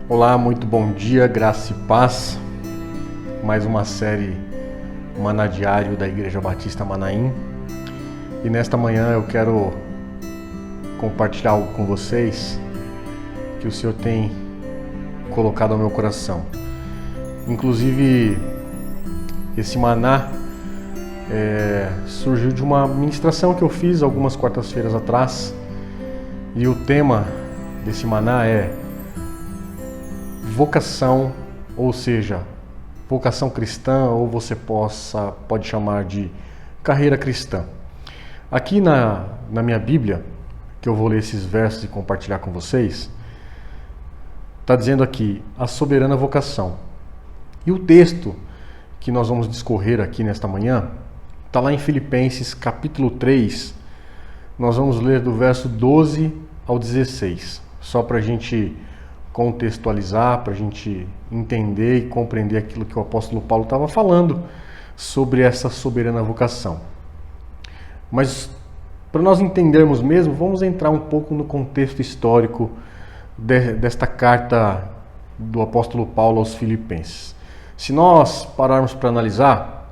Olá, muito bom dia, graça e paz. Mais uma série Maná Diário da Igreja Batista Manaim. E nesta manhã eu quero compartilhar algo com vocês que o Senhor tem colocado ao meu coração. Inclusive, esse maná surgiu de uma ministração que eu fiz algumas quartas-feiras atrás. E o tema desse maná é vocação, ou seja, vocação cristã, ou você pode chamar de carreira cristã. Aqui na minha Bíblia, que eu vou ler esses versos e compartilhar com vocês, está dizendo aqui, a soberana vocação. E o texto que nós vamos discorrer aqui nesta manhã, está lá em Filipenses capítulo 3, nós vamos ler do verso 12 ao 16, só para a gente contextualizar, para a gente entender e compreender aquilo que o apóstolo Paulo estava falando sobre essa soberana vocação. Mas para nós entendermos mesmo, vamos entrar um pouco no contexto histórico desta carta do apóstolo Paulo aos Filipenses. Se nós pararmos para analisar,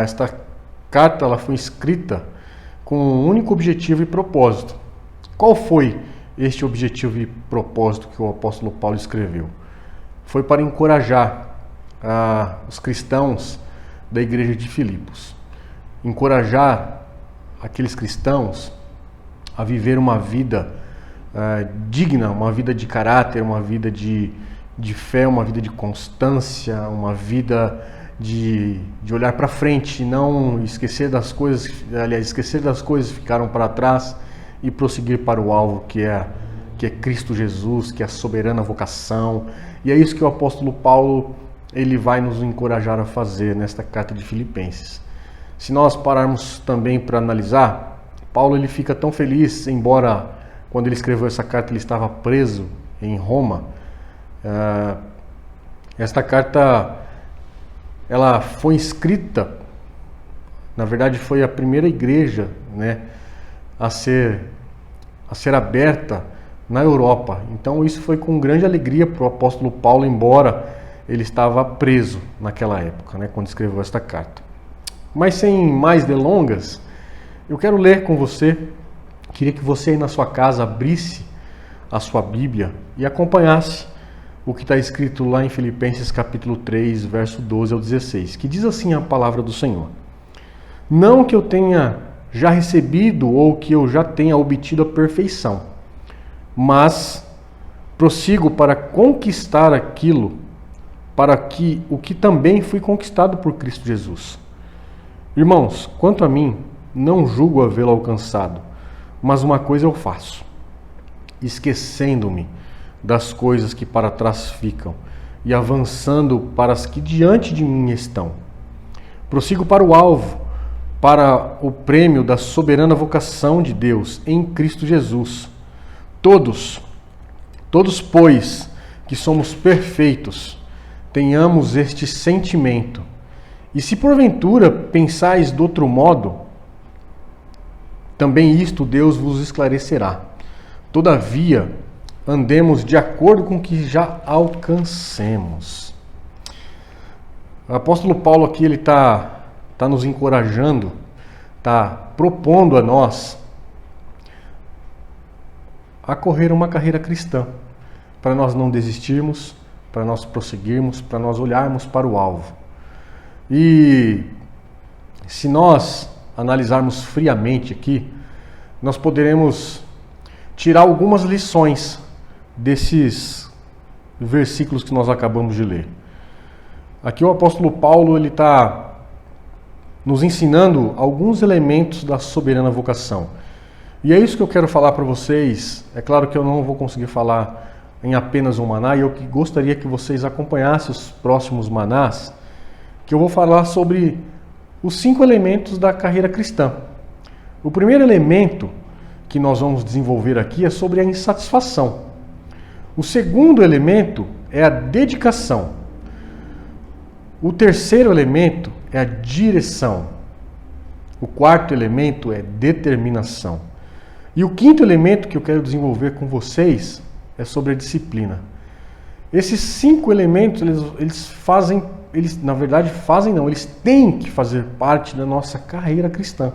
esta carta ela foi escrita com um único objetivo e propósito. Qual foi este objetivo e propósito que o apóstolo Paulo escreveu? Foi para encorajar os cristãos da igreja de Filipos. Encorajar aqueles cristãos a viver uma vida digna, uma vida de caráter, uma vida de fé, uma vida de constância, uma vida de olhar para frente, não esquecer das coisas, esquecer das coisas que ficaram para trás e prosseguir para o alvo que é Cristo Jesus, que é a soberana vocação. E é isso que o apóstolo Paulo ele vai nos encorajar a fazer nesta carta de Filipenses. Se nós pararmos também para analisar, Paulo ele fica tão feliz, embora quando ele escreveu essa carta ele estava preso em Roma. Esta carta ela foi escrita, na verdade foi a primeira igreja, a ser aberta na Europa. Então isso foi com grande alegria para o apóstolo Paulo, embora ele estava preso naquela época, quando escreveu esta carta. Mas sem mais delongas, eu quero ler com você, queria que você aí na sua casa abrisse a sua Bíblia e acompanhasse o que está escrito lá em Filipenses capítulo 3, verso 12 ao 16, que diz assim a palavra do Senhor: Não que eu tenha já recebido ou que eu já tenha obtido a perfeição, mas prossigo para conquistar aquilo para o que também fui conquistado por Cristo Jesus. Irmãos, quanto a mim, não julgo havê-lo alcançado, mas uma coisa eu faço, esquecendo-me das coisas que para trás ficam e avançando para as que diante de mim estão. Prossigo para o alvo, para o prêmio da soberana vocação de Deus em Cristo Jesus. Todos, pois, que somos perfeitos, tenhamos este sentimento. E se porventura pensais de outro modo, também isto Deus vos esclarecerá. Todavia, andemos de acordo com o que já alcancemos. O apóstolo Paulo aqui ele está nos encorajando, está propondo a nós a correr uma carreira cristã, para nós não desistirmos, para nós prosseguirmos, para nós olharmos para o alvo. E se nós analisarmos friamente aqui, nós poderemos tirar algumas lições desses versículos que nós acabamos de ler. Aqui o apóstolo Paulo ele está nos ensinando alguns elementos da soberana vocação. E é isso que eu quero falar para vocês. É claro que eu não vou conseguir falar em apenas um maná, e eu gostaria que vocês acompanhassem os próximos manás, que eu vou falar sobre os 5 elementos da carreira cristã. O primeiro elemento que nós vamos desenvolver aqui é sobre a insatisfação. O segundo elemento é a dedicação. O terceiro elemento é a direção. O quarto elemento é determinação. E o quinto elemento que eu quero desenvolver com vocês é sobre a disciplina. Esses 5 elementos, eles têm que fazer parte da nossa carreira cristã,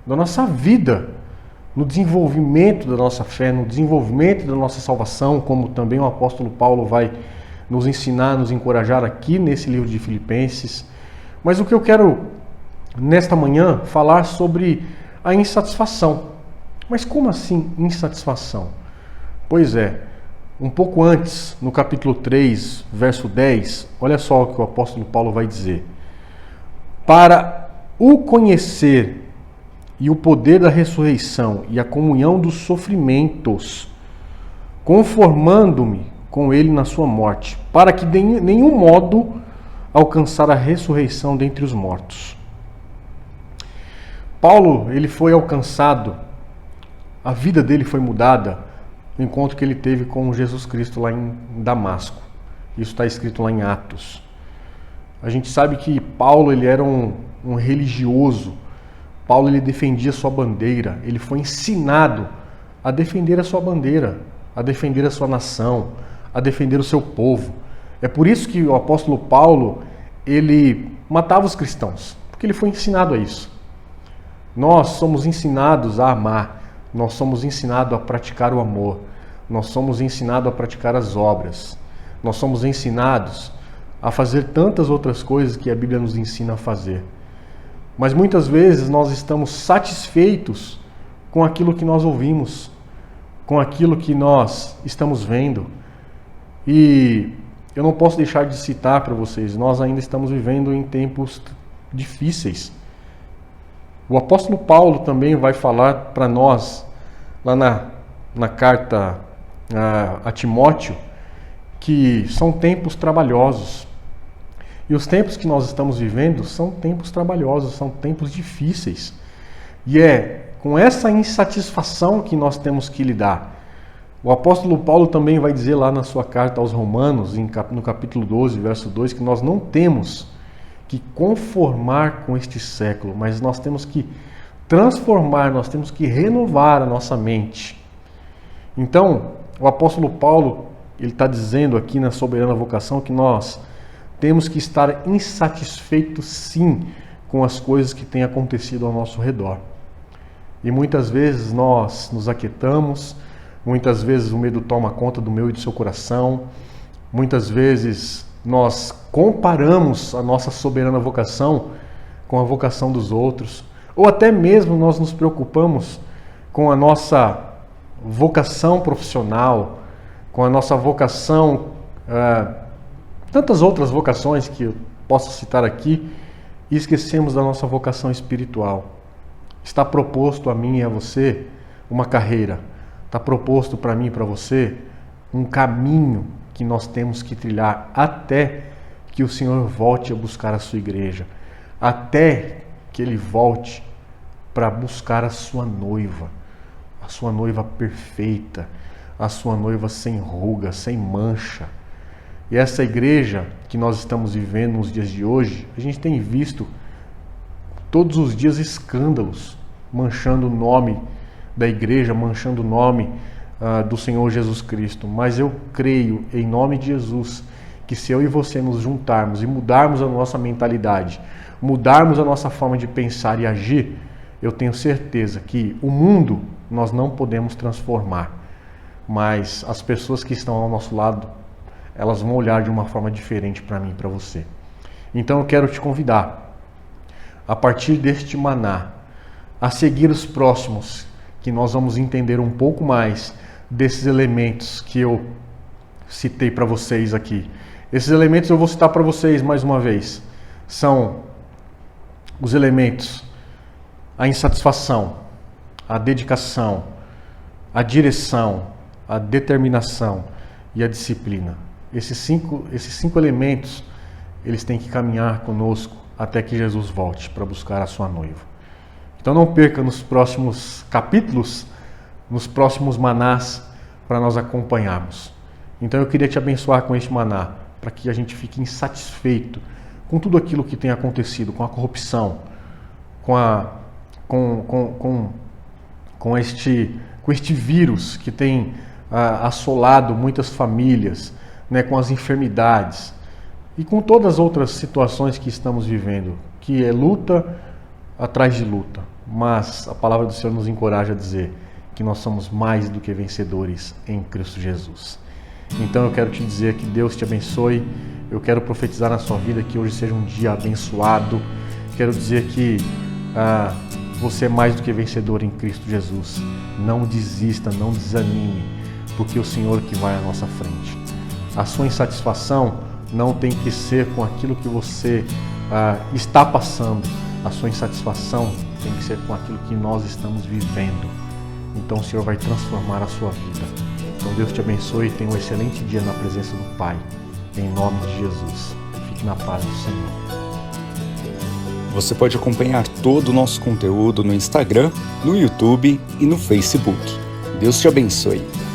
da nossa vida, no desenvolvimento da nossa fé, no desenvolvimento da nossa salvação, como também o apóstolo Paulo vai nos ensinar, nos encorajar aqui nesse livro de Filipenses. Mas o que eu quero, nesta manhã, falar sobre a insatisfação. Mas como assim insatisfação? Pois é, um pouco antes, no capítulo 3, verso 10, olha só o que o apóstolo Paulo vai dizer. Para o conhecer e o poder da ressurreição e a comunhão dos sofrimentos, conformando-me com ele na sua morte, para que de nenhum modo alcançar a ressurreição dentre os mortos. Paulo, ele foi alcançado, a vida dele foi mudada no encontro que ele teve com Jesus Cristo lá em Damasco. Isso está escrito lá em Atos. A gente sabe que Paulo, ele era um religioso. Paulo, ele defendia sua bandeira. Ele foi ensinado a defender a sua bandeira, a defender a sua nação, a defender o seu povo. É por isso que o apóstolo Paulo, ele matava os cristãos, porque ele foi ensinado a isso. Nós somos ensinados a amar. Nós somos ensinados a praticar o amor. Nós somos ensinados a praticar as obras. Nós somos ensinados a fazer tantas outras coisas que a Bíblia nos ensina a fazer. Mas muitas vezes nós estamos satisfeitos com aquilo que nós ouvimos, com aquilo que nós estamos vendo. E eu não posso deixar de citar para vocês, nós ainda estamos vivendo em tempos difíceis. O apóstolo Paulo também vai falar para nós, lá na carta a Timóteo, que são tempos trabalhosos. E os tempos que nós estamos vivendo são tempos trabalhosos, são tempos difíceis. E é com essa insatisfação que nós temos que lidar. O apóstolo Paulo também vai dizer lá na sua carta aos Romanos, no capítulo 12, verso 2, que nós não temos que conformar com este século, mas nós temos que transformar, nós temos que renovar a nossa mente. Então, o apóstolo Paulo, ele está dizendo aqui na Soberana Vocação que nós temos que estar insatisfeitos sim com as coisas que têm acontecido ao nosso redor. E muitas vezes nós nos aquietamos, muitas vezes o medo toma conta do meu e do seu coração, muitas vezes nós comparamos a nossa soberana vocação com a vocação dos outros, ou até mesmo nós nos preocupamos com a nossa vocação profissional, com a nossa vocação, tantas outras vocações que eu posso citar aqui, e esquecemos da nossa vocação espiritual. Está proposto a mim e a você uma carreira, está proposto para mim e para você um caminho que nós temos que trilhar até que o Senhor volte a buscar a sua igreja, até que Ele volte para buscar a sua noiva perfeita, a sua noiva sem ruga, sem mancha. E essa igreja que nós estamos vivendo nos dias de hoje, a gente tem visto todos os dias escândalos manchando o nome da igreja, manchando o nome do Senhor Jesus Cristo. Mas eu creio, em nome de Jesus, que se eu e você nos juntarmos e mudarmos a nossa mentalidade, mudarmos a nossa forma de pensar e agir, eu tenho certeza que o mundo nós não podemos transformar, mas as pessoas que estão ao nosso lado, elas vão olhar de uma forma diferente para mim e para você. Então eu quero te convidar, a partir deste maná, a seguir os próximos, que nós vamos entender um pouco mais desses elementos que eu citei para vocês aqui. Esses elementos eu vou citar para vocês mais uma vez. São os elementos: a insatisfação, a dedicação, a direção, a determinação e a disciplina. Esses cinco elementos, eles têm que caminhar conosco até que Jesus volte para buscar a sua noiva. Então não perca nos próximos capítulos, nos próximos manás, para nós acompanharmos. Então eu queria te abençoar com este maná, para que a gente fique insatisfeito com tudo aquilo que tem acontecido, com a corrupção, com este vírus que tem assolado muitas famílias, né, com as enfermidades e com todas as outras situações que estamos vivendo, que é luta atrás de luta. Mas a palavra do Senhor nos encoraja a dizer que nós somos mais do que vencedores em Cristo Jesus. Então eu quero te dizer que Deus te abençoe. Eu quero profetizar na sua vida que hoje seja um dia abençoado. Quero dizer que você é mais do que vencedor em Cristo Jesus. Não desista, não desanime, porque é o Senhor que vai à nossa frente. A sua insatisfação não tem que ser com aquilo que você está passando. A sua insatisfação tem que ser com aquilo que nós estamos vivendo. Então o Senhor vai transformar a sua vida. Então Deus te abençoe e tenha um excelente dia na presença do Pai. Em nome de Jesus. Fique na paz do Senhor. Você pode acompanhar todo o nosso conteúdo no Instagram, no YouTube e no Facebook. Deus te abençoe.